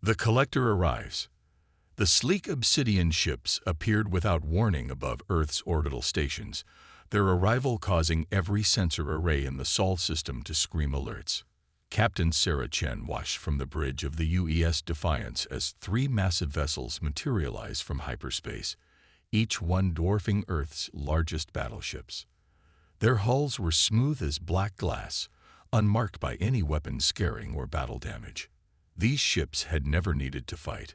The collector arrives. The sleek obsidian ships appeared without warning above Earth's orbital stations, their arrival causing every sensor array in the Sol system to scream alerts. Captain Sarah Chen watched from the bridge of the UES Defiance as three massive vessels materialized from hyperspace, each one dwarfing Earth's largest battleships. Their hulls were smooth as black glass, unmarked by any weapon scarring or battle damage. These ships had never needed to fight.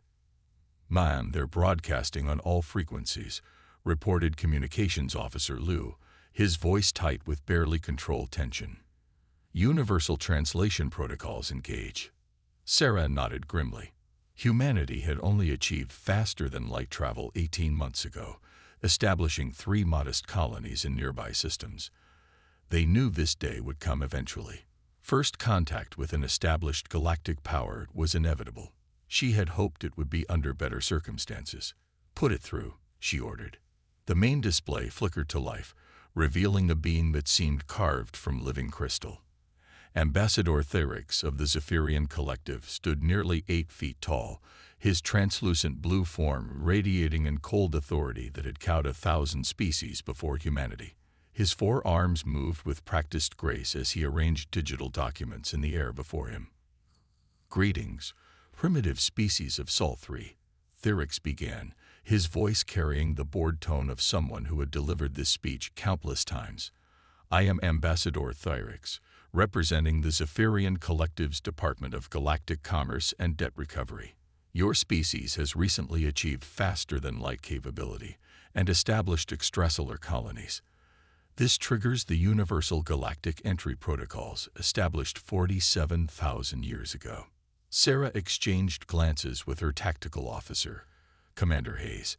"Man, they're broadcasting on all frequencies," reported Communications Officer Liu, his voice tight with barely controlled tension. "Universal translation protocols engage." Sarah nodded grimly. Humanity had only achieved faster-than-light travel 18 months ago, establishing 3 modest colonies in nearby systems. They knew this day would come eventually. First contact with an established galactic power was inevitable. She had hoped it would be under better circumstances. "Put it through," she ordered. The main display flickered to life, revealing a being that seemed carved from living crystal. Ambassador Therix of the Zephyrian Collective stood nearly 8 feet tall, his translucent blue form radiating in cold authority that had cowed 1,000 species before humanity. His 4 arms moved with practiced grace as he arranged digital documents in the air before him. "Greetings, primitive species of Sol 3, Therix began, his voice carrying the bored tone of someone who had delivered this speech countless times. "I am Ambassador Therix, representing the Zephyrian Collective's Department of Galactic Commerce and Debt Recovery. Your species has recently achieved faster-than-light capability and established extrasolar colonies. This triggers the Universal Galactic Entry Protocols established 47,000 years ago." Sarah exchanged glances with her tactical officer, Commander Hayes.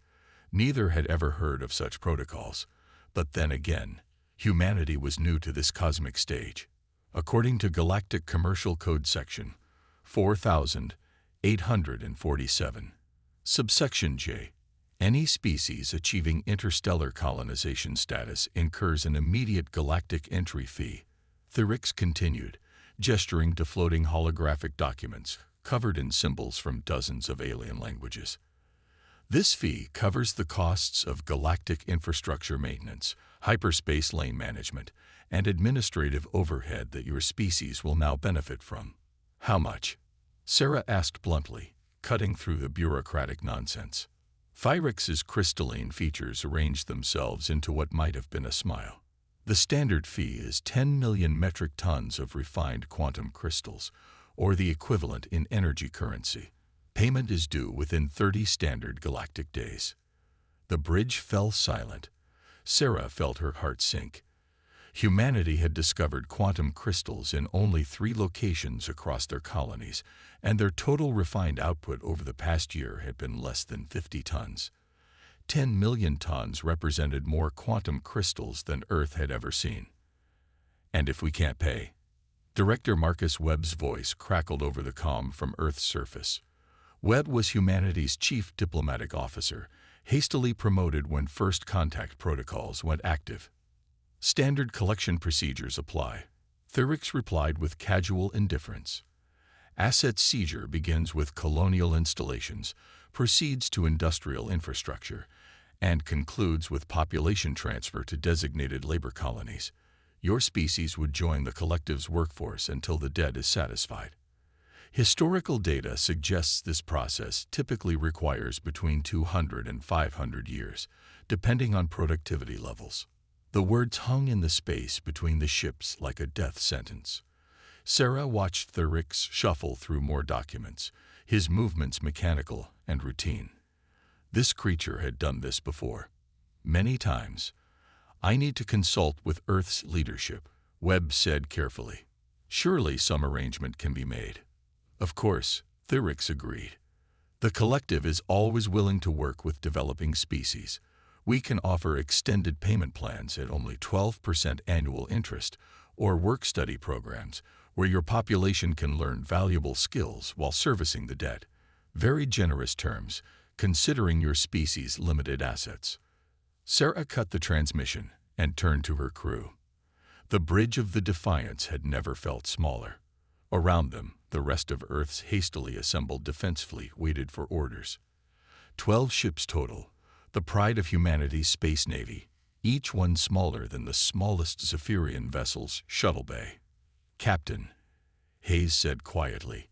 Neither had ever heard of such protocols, but then again, humanity was new to this cosmic stage. According to Galactic Commercial Code Section 4847, Subsection J, any species achieving interstellar colonization status incurs an immediate galactic entry fee. Therix continued, gesturing to floating holographic documents covered in symbols from dozens of alien languages. "This fee covers the costs of galactic infrastructure maintenance, hyperspace lane management, and administrative overhead that your species will now benefit from." "How much?" Sarah asked bluntly, cutting through the bureaucratic nonsense. Thyrix's crystalline features arranged themselves into what might have been a smile. "The standard fee is 10 million metric tons of refined quantum crystals, or the equivalent in energy currency. Payment is due within 30 standard galactic days." The bridge fell silent. Sarah felt her heart sink. Humanity had discovered quantum crystals in only 3 locations across their colonies, and their total refined output over the past year had been less than 50 tons. 10 million tons represented more quantum crystals than Earth had ever seen. "And if we can't pay?" Director Marcus Webb's voice crackled over the comm from Earth's surface. Webb was humanity's chief diplomatic officer, hastily promoted when first contact protocols went active. "Standard collection procedures apply," Therix replied with casual indifference. "Asset seizure begins with colonial installations, proceeds to industrial infrastructure, and concludes with population transfer to designated labor colonies. Your species would join the collective's workforce until the debt is satisfied. Historical data suggests this process typically requires between 200 and 500 years, depending on productivity levels." The words hung in the space between the ships like a death sentence. Sarah watched Therix shuffle through more documents, his movements mechanical and routine. This creature had done this before. Many times. "I need to consult with Earth's leadership," Webb said carefully. "Surely some arrangement can be made." "Of course," Therix agreed. "The collective is always willing to work with developing species. We can offer extended payment plans at only 12% annual interest, or work-study programs where your population can learn valuable skills while servicing the debt. Very generous terms, considering your species' limited assets." Sarah cut the transmission and turned to her crew. The bridge of the Defiance had never felt smaller. Around them, the rest of Earth's hastily assembled defense fleet waited for orders. 12 ships total, the pride of humanity's space navy, each one smaller than the smallest Zephyrian vessel's shuttle bay. "Captain," Hayes said quietly,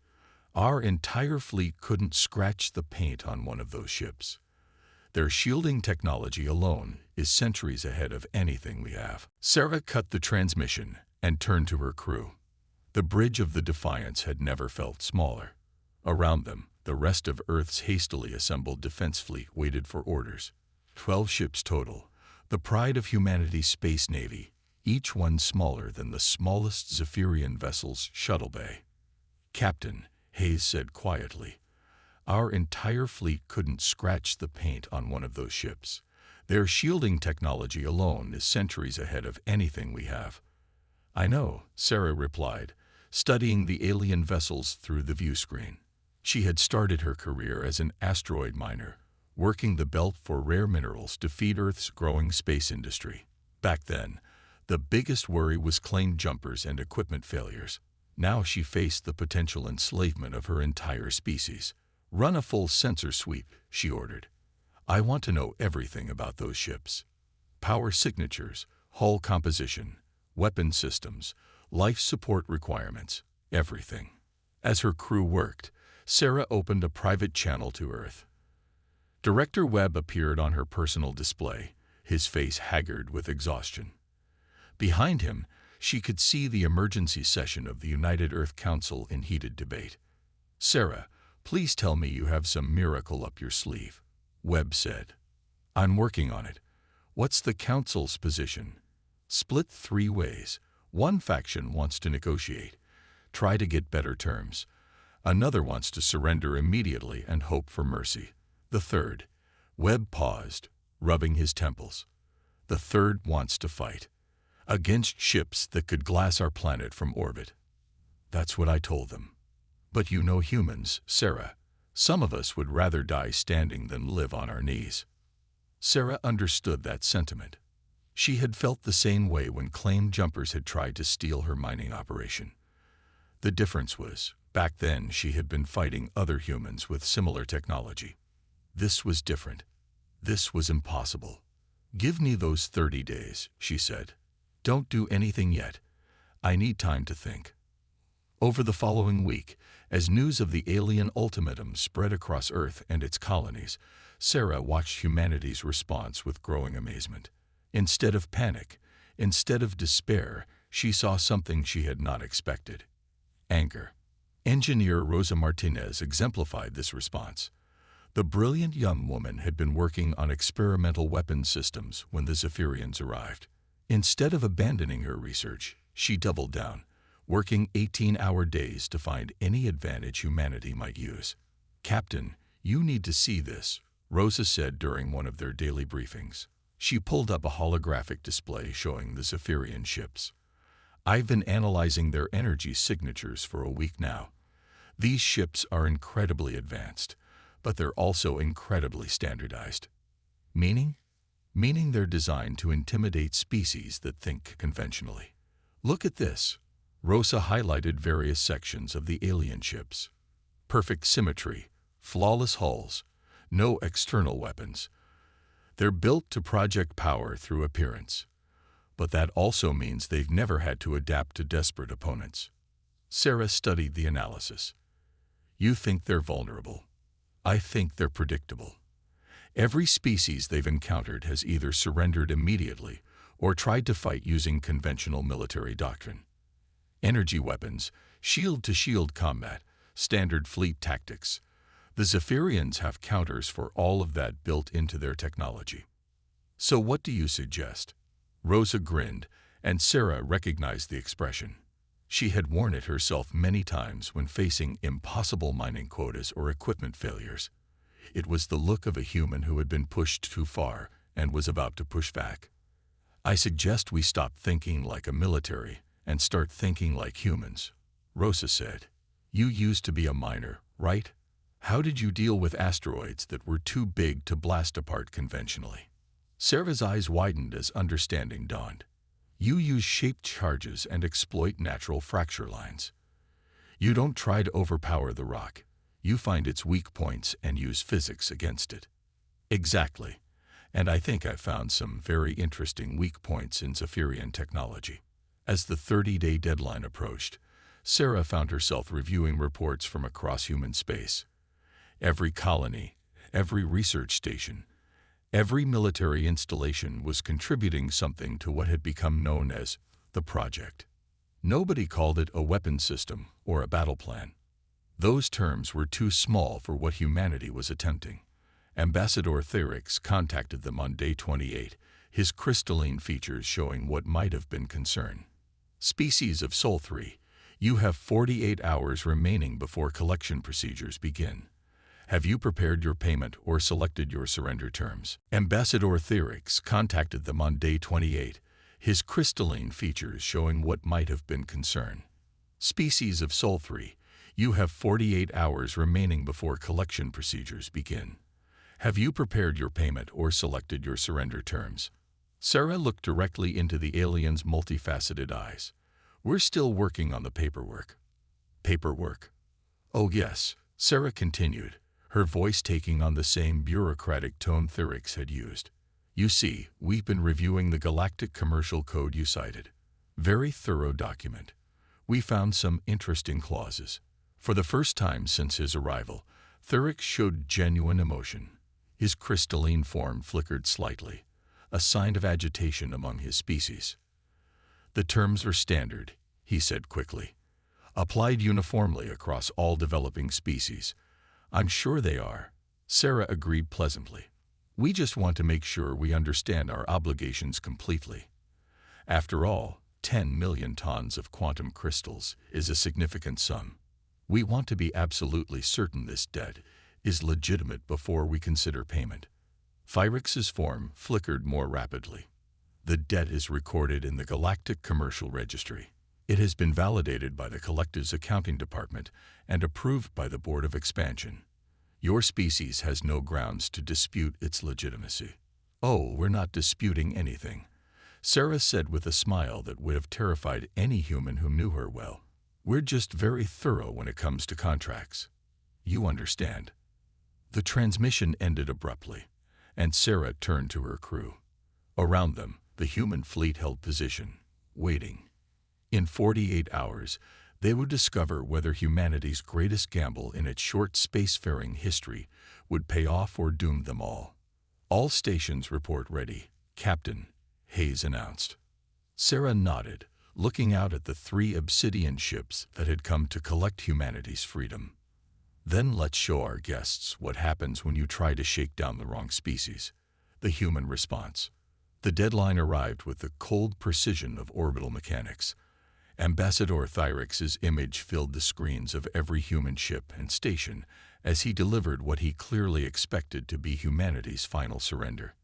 "our entire fleet couldn't scratch the paint on one of those ships. Their shielding technology alone is centuries ahead of anything we have." Sarah cut the transmission and turned to her crew. The bridge of the Defiance had never felt smaller. Around them, the rest of Earth's hastily assembled defense fleet waited for orders. 12 ships total, the pride of humanity's space navy, each one smaller than the smallest Zephyrian vessel's shuttle bay. "Captain," Hayes said quietly, "our entire fleet couldn't scratch the paint on one of those ships. Their shielding technology alone is centuries ahead of anything we have." "I know," Sarah replied, studying the alien vessels through the view screen. She had started her career as an asteroid miner, working the belt for rare minerals to feed Earth's growing space industry. Back then, the biggest worry was claim jumpers and equipment failures. Now she faced the potential enslavement of her entire species. "Run a full sensor sweep," she ordered. "I want to know everything about those ships. Power signatures, hull composition, weapon systems, life support requirements, everything." As her crew worked, Sarah opened a private channel to Earth. Director Webb appeared on her personal display, his face haggard with exhaustion. Behind him, she could see the emergency session of the United Earth Council in heated debate. "Sarah, please tell me you have some miracle up your sleeve," Webb said. "I'm working on it. What's the Council's position?" "Split 3 ways. One faction wants to negotiate, try to get better terms. Another wants to surrender immediately and hope for mercy. The third," Webb paused, rubbing his temples, "the third wants to fight. Against ships that could glass our planet from orbit." "That's what I told them." "But you know humans, Sarah. Some of us would rather die standing than live on our knees." Sarah understood that sentiment. She had felt the same way when claim jumpers had tried to steal her mining operation. The difference was, back then she had been fighting other humans with similar technology. This was different. This was impossible. "Give me those 30 days, she said. "Don't do anything yet. I need time to think." Over the following week, as news of the alien ultimatum spread across Earth and its colonies, Sarah watched humanity's response with growing amazement. Instead of panic, instead of despair, she saw something she had not expected: anger. Engineer Rosa Martinez exemplified this response. The brilliant young woman had been working on experimental weapons systems when the Zephyrians arrived. Instead of abandoning her research, she doubled down, working 18-hour days to find any advantage humanity might use. "Captain, you need to see this," Rosa said during one of their daily briefings. She pulled up a holographic display showing the Zephyrian ships. "I've been analyzing their energy signatures for a week now. These ships are incredibly advanced, but they're also incredibly standardized." "Meaning?" "Meaning they're designed to intimidate species that think conventionally. Look at this." Rosa highlighted various sections of the alien ships. "Perfect symmetry, flawless hulls, no external weapons. They're built to project power through appearance. But that also means they've never had to adapt to desperate opponents." Sarah studied the analysis. "You think they're vulnerable. I think they're predictable. Every species they've encountered has either surrendered immediately or tried to fight using conventional military doctrine. Energy weapons, shield-to-shield combat, standard fleet tactics. The Zephyrians have counters for all of that built into their technology. So what do you suggest?" Rosa grinned, and Sarah recognized the expression. She had worn it herself many times when facing impossible mining quotas or equipment failures. It was the look of a human who had been pushed too far and was about to push back. "I suggest we stop thinking like a military and start thinking like humans," Rosa said. "You used to be a miner, right? How did you deal with asteroids that were too big to blast apart conventionally?" Sarah's eyes widened as understanding dawned. "You use shaped charges and exploit natural fracture lines. You don't try to overpower the rock. You find its weak points and use physics against it. Exactly. And I think I found some very interesting weak points in Zephyrian technology. As the 30-day deadline approached, Sarah found herself reviewing reports from across human space. Every colony, every research station, every military installation was contributing something to what had become known as the project. Nobody called it a weapon system or a battle plan. Those terms were too small for what humanity was attempting. Ambassador Therix contacted them on day 28, his crystalline features showing what might have been concern. Species of Sol 3, you have 48 hours remaining before collection procedures begin. Have you prepared your payment or selected your surrender terms? Ambassador Therix contacted them on day 28, his crystalline features showing what might have been concern. Species of Sol 3, you have 48 hours remaining before collection procedures begin. Have you prepared your payment or selected your surrender terms? Sarah looked directly into the alien's multifaceted eyes. We're still working on the paperwork. Paperwork? Oh yes, Sarah continued, her voice taking on the same bureaucratic tone Therix had used. You see, we've been reviewing the Galactic Commercial Code you cited. Very thorough document. We found some interesting clauses. For the first time since his arrival, Therix showed genuine emotion. His crystalline form flickered slightly, a sign of agitation among his species. The terms are standard, he said quickly. Applied uniformly across all developing species. I'm sure they are, Sarah agreed pleasantly. We just want to make sure we understand our obligations completely. After all, 10 million tons of quantum crystals is a significant sum. We want to be absolutely certain this debt is legitimate before we consider payment. Therix's form flickered more rapidly. The debt is recorded in the Galactic Commercial Registry. It has been validated by the Collective's accounting department and approved by the Board of Expansion. Your species has no grounds to dispute its legitimacy. Oh, we're not disputing anything, Sarah said with a smile that would have terrified any human who knew her well. We're just very thorough when it comes to contracts. You understand. The transmission ended abruptly, and Sarah turned to her crew. Around them, the human fleet held position, waiting. In 48 hours, they would discover whether humanity's greatest gamble in its short spacefaring history would pay off or doom them all. All stations report ready, Captain, Hayes announced. Sarah nodded, looking out at the 3 obsidian ships that had come to collect humanity's freedom. Then let's show our guests what happens when you try to shake down the wrong species. The human response. The deadline arrived with the cold precision of orbital mechanics. Ambassador Therix's image filled the screens of every human ship and station as he delivered what he clearly expected to be humanity's final surrender.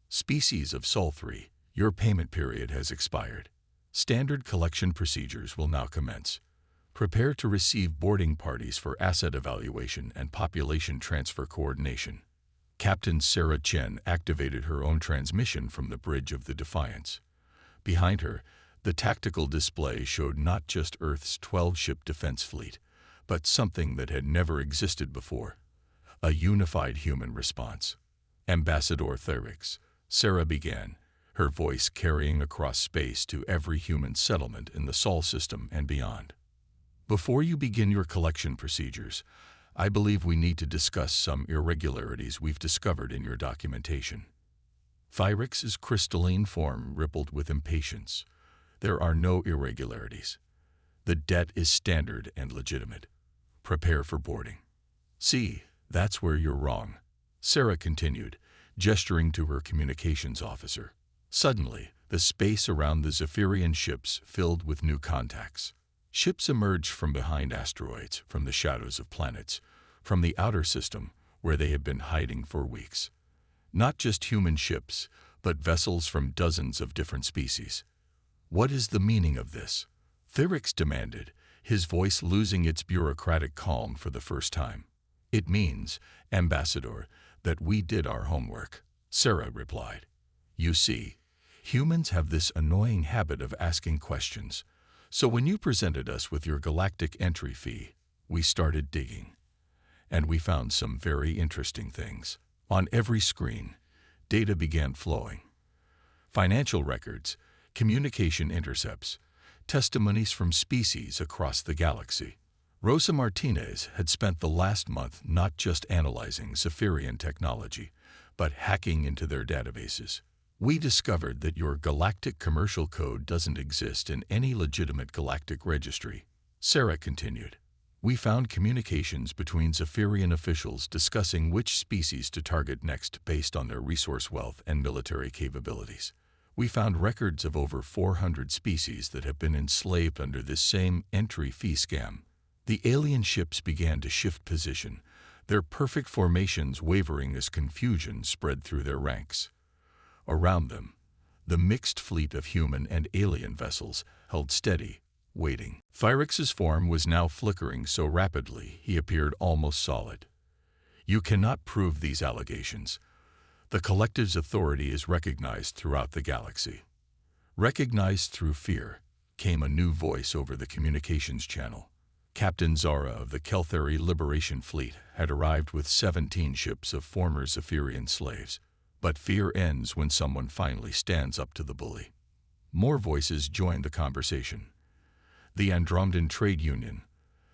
Species of Sol 3, your payment period has expired. Standard collection procedures will now commence. Prepare to receive boarding parties for asset evaluation and population transfer coordination. Captain Sarah Chen activated her own transmission from the bridge of the Defiance. Behind her, the tactical display showed not just Earth's 12-ship defense fleet, but something that had never existed before. A unified human response. Ambassador Therix, Sarah began, her voice carrying across space to every human settlement in the Sol system and beyond. Before you begin your collection procedures, I believe we need to discuss some irregularities we've discovered in your documentation. Therix's crystalline form rippled with impatience. There are no irregularities. The debt is standard and legitimate. Prepare for boarding. See, that's where you're wrong, Sarah continued, gesturing to her communications officer. Suddenly, the space around the Zephyrian ships filled with new contacts. Ships emerged from behind asteroids, from the shadows of planets, from the outer system where they had been hiding for weeks. Not just human ships, but vessels from dozens of different species. What is the meaning of this? Therix demanded, his voice losing its bureaucratic calm for the first time. It means, Ambassador, that we did our homework, Sarah replied. You see, humans have this annoying habit of asking questions, So when you presented us with your galactic entry fee, we started digging. And we found some very interesting things. On every screen, data began flowing. Financial records, communication intercepts, testimonies from species across the galaxy. Rosa Martinez had spent the last month not just analyzing Zephyrian technology, but hacking into their databases. We discovered that your galactic commercial code doesn't exist in any legitimate galactic registry. Sarah continued. We found communications between Zephyrian officials discussing which species to target next based on their resource wealth and military capabilities. We found records of over 400 species that have been enslaved under this same entry fee scam. The alien ships began to shift position, their perfect formations wavering as confusion spread through their ranks. Around them, the mixed fleet of human and alien vessels held steady, waiting. Thyrix's form was now flickering so rapidly he appeared almost solid. You cannot prove these allegations. The collective's authority is recognized throughout the galaxy. Recognized through fear, came a new voice over the communications channel. Captain Zara of the Kelthari Liberation Fleet had arrived with 17 ships of former Zephyrian slaves. But fear ends when someone finally stands up to the bully. More voices joined the conversation. The Andromedan Trade Union,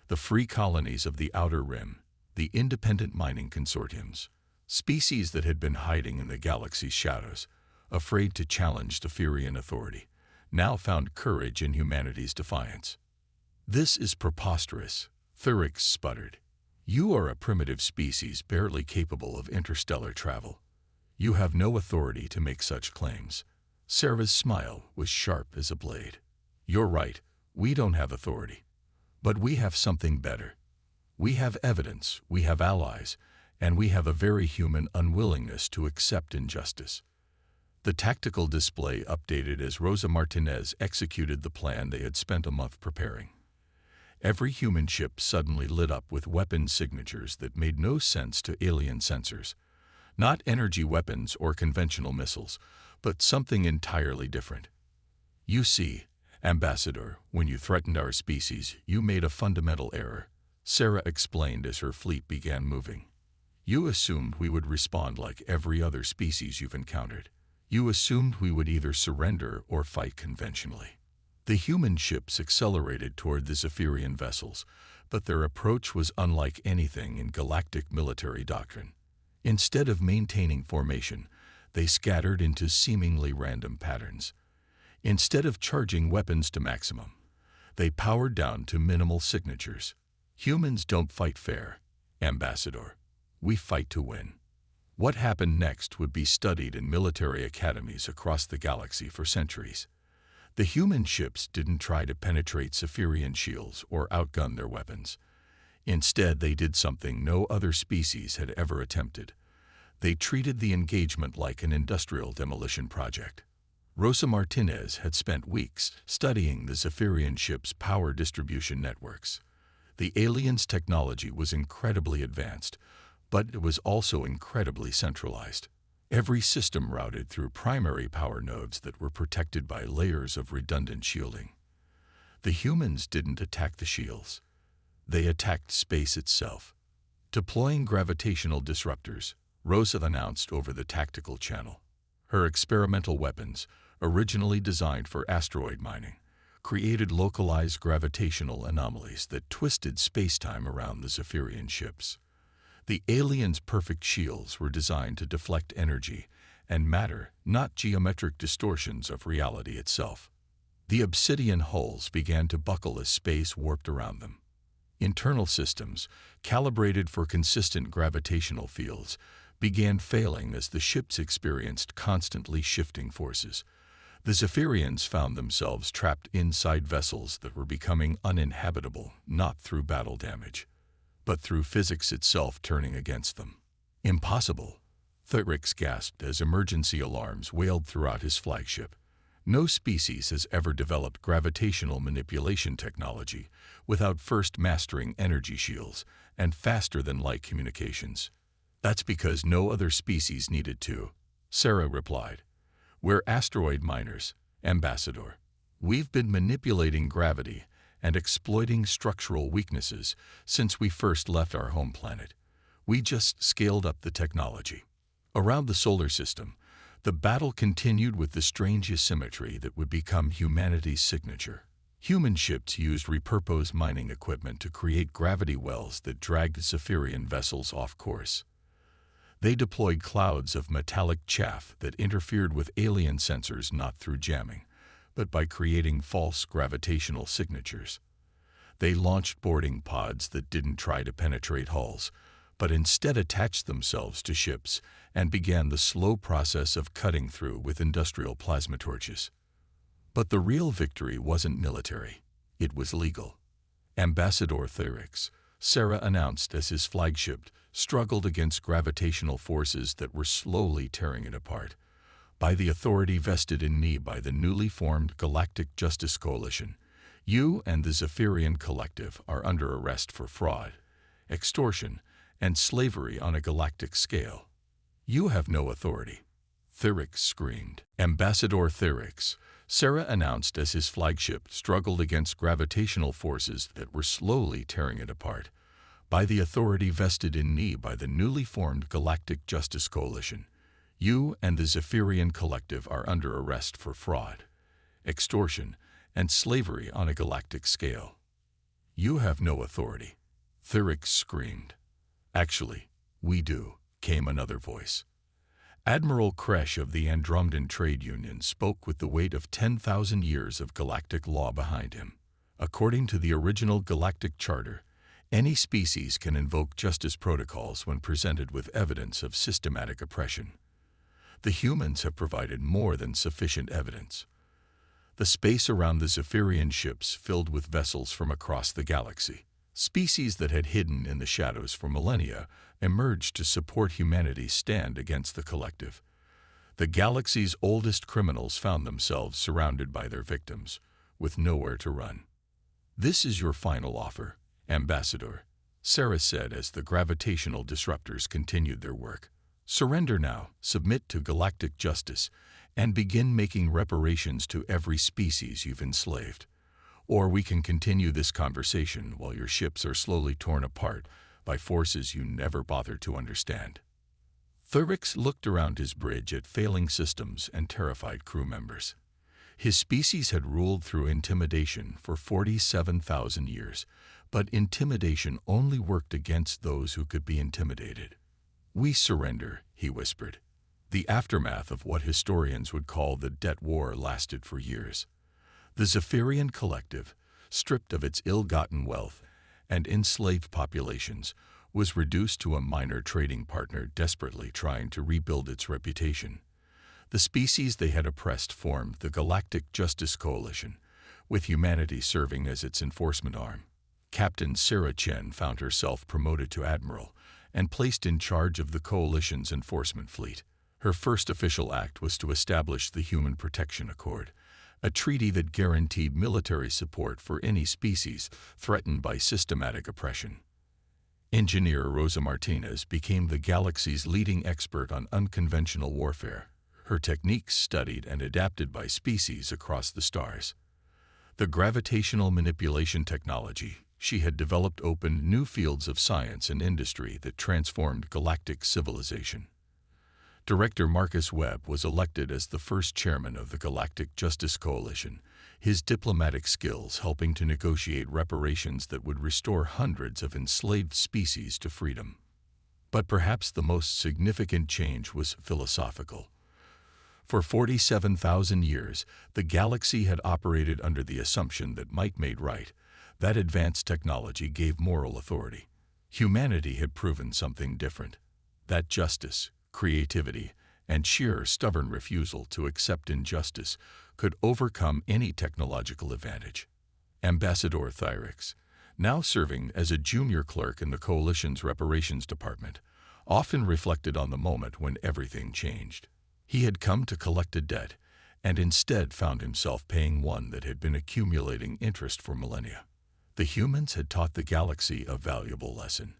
the free colonies of the Outer Rim, the independent mining consortiums, species that had been hiding in the galaxy's shadows, afraid to challenge Zephyrian authority, now found courage in humanity's defiance. This is preposterous, Thyrix sputtered. You are a primitive species barely capable of interstellar travel. You have no authority to make such claims. Sarah's smile was sharp as a blade. You're right, we don't have authority. But we have something better. We have evidence, we have allies, and we have a very human unwillingness to accept injustice. The tactical display updated as Rosa Martinez executed the plan they had spent a month preparing. Every human ship suddenly lit up with weapon signatures that made no sense to alien sensors. Not energy weapons or conventional missiles, but something entirely different. You see, Ambassador, when you threatened our species, you made a fundamental error, Sarah explained as her fleet began moving. You assumed we would respond like every other species you've encountered. You assumed we would either surrender or fight conventionally. The human ships accelerated toward the Zephyrian vessels, but their approach was unlike anything in galactic military doctrine. Instead of maintaining formation, they scattered into seemingly random patterns. Instead of charging weapons to maximum, they powered down to minimal signatures. Humans don't fight fair, Ambassador. We fight to win. What happened next would be studied in military academies across the galaxy for centuries. The human ships didn't try to penetrate Zephyrian shields or outgun their weapons. Instead, they did something no other species had ever attempted. They treated the engagement like an industrial demolition project. Rosa Martinez had spent weeks studying the Zephyrian ships' power distribution networks. The aliens' technology was incredibly advanced, but it was also incredibly centralized. Every system routed through primary power nodes that were protected by layers of redundant shielding. The humans didn't attack the shields. They attacked space itself. Deploying gravitational disruptors, Rosa announced over the tactical channel. Her experimental weapons, originally designed for asteroid mining, created localized gravitational anomalies that twisted space-time around the Zephyrian ships. The aliens' perfect shields were designed to deflect energy and matter, not geometric distortions of reality itself. The obsidian hulls began to buckle as space warped around them. Internal systems, calibrated for consistent gravitational fields, began failing as the ships experienced constantly shifting forces. The Zephyrians found themselves trapped inside vessels that were becoming uninhabitable, not through battle damage, but through physics itself turning against them. Impossible, Thyrix gasped as emergency alarms wailed throughout his flagship. No species has ever developed gravitational manipulation technology without first mastering energy shields and faster-than-light communications. That's because no other species needed to, Sarah replied. We're asteroid miners, Ambassador. We've been manipulating gravity and exploiting structural weaknesses since we first left our home planet. We just scaled up the technology. Around the solar system, the battle continued with the strange asymmetry that would become humanity's signature. Human ships used repurposed mining equipment to create gravity wells that dragged Zephyrian vessels off course. They deployed clouds of metallic chaff that interfered with alien sensors not through jamming, but by creating false gravitational signatures. They launched boarding pods that didn't try to penetrate hulls, but instead attached themselves to ships and began the slow process of cutting through with industrial plasma torches. But the real victory wasn't military. It was legal. Ambassador Thyrix, Sarah announced as his flagship struggled against gravitational forces that were slowly tearing it apart. By the authority vested in me by the newly formed Galactic Justice Coalition, you and the Zephyrian Collective are under arrest for fraud, extortion, and slavery on a galactic scale. You have no authority. Thyrix screamed. Ambassador Thyrix, Sarah announced as his flagship struggled against gravitational forces that were slowly tearing it apart. By the authority vested in me by the newly formed Galactic Justice Coalition, you and the Zephyrian Collective are under arrest for fraud, extortion, and slavery on a galactic scale. You have no authority. Thyrix screamed. Actually, we do, came another voice. Admiral Kresh of the Andromedan Trade Union spoke with the weight of 10,000 years of galactic law behind him. According to the original Galactic Charter, any species can invoke justice protocols when presented with evidence of systematic oppression. The humans have provided more than sufficient evidence. The space around the Zephyrian ships filled with vessels from across the galaxy. Species that had hidden in the shadows for millennia emerged to support humanity's stand against the collective. The galaxy's oldest criminals found themselves surrounded by their victims, with nowhere to run. This is your final offer, Ambassador, Sarah said as the gravitational disruptors continued their work. Surrender now, submit to galactic justice, and begin making reparations to every species you've enslaved. Or we can continue this conversation while your ships are slowly torn apart by forces you never bothered to understand. Thyrix looked around his bridge at failing systems and terrified crew members. His species had ruled through intimidation for 47,000 years, but intimidation only worked against those who could be intimidated. We surrender, he whispered. The aftermath of what historians would call the Debt War lasted for years. The Zephyrian Collective, stripped of its ill-gotten wealth and enslaved populations, was reduced to a minor trading partner desperately trying to rebuild its reputation. The species they had oppressed formed the Galactic Justice Coalition, with humanity serving as its enforcement arm. Captain Sarah Chen found herself promoted to admiral and placed in charge of the coalition's enforcement fleet. Her first official act was to establish the Human Protection Accord, a treaty that guaranteed military support for any species threatened by systematic oppression. Engineer Rosa Martinez became the galaxy's leading expert on unconventional warfare, her techniques studied and adapted by species across the stars. The gravitational manipulation technology she had developed opened new fields of science and industry that transformed galactic civilization. Director Marcus Webb was elected as the first chairman of the Galactic Justice Coalition, his diplomatic skills helping to negotiate reparations that would restore hundreds of enslaved species to freedom. But perhaps the most significant change was philosophical. For 47,000 years, the galaxy had operated under the assumption that might made right, that advanced technology gave moral authority. Humanity had proven something different, that justice, creativity, and sheer stubborn refusal to accept injustice could overcome any technological advantage. Ambassador Thyrix, now serving as a junior clerk in the Coalition's reparations department, often reflected on the moment when everything changed. He had come to collect a debt, and instead found himself paying one that had been accumulating interest for millennia. The humans had taught the galaxy a valuable lesson.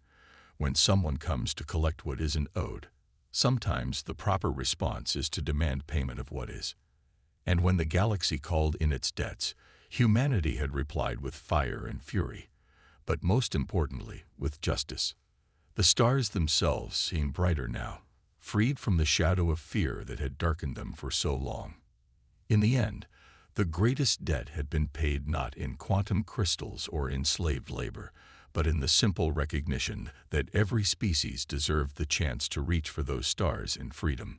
When someone comes to collect what isn't owed, sometimes the proper response is to demand payment of what is. And when the galaxy called in its debts, humanity had replied with fire and fury, but most importantly, with justice. The stars themselves seemed brighter now, freed from the shadow of fear that had darkened them for so long. In the end, the greatest debt had been paid not in quantum crystals or enslaved labor, but in the simple recognition that every species deserved the chance to reach for those stars in freedom.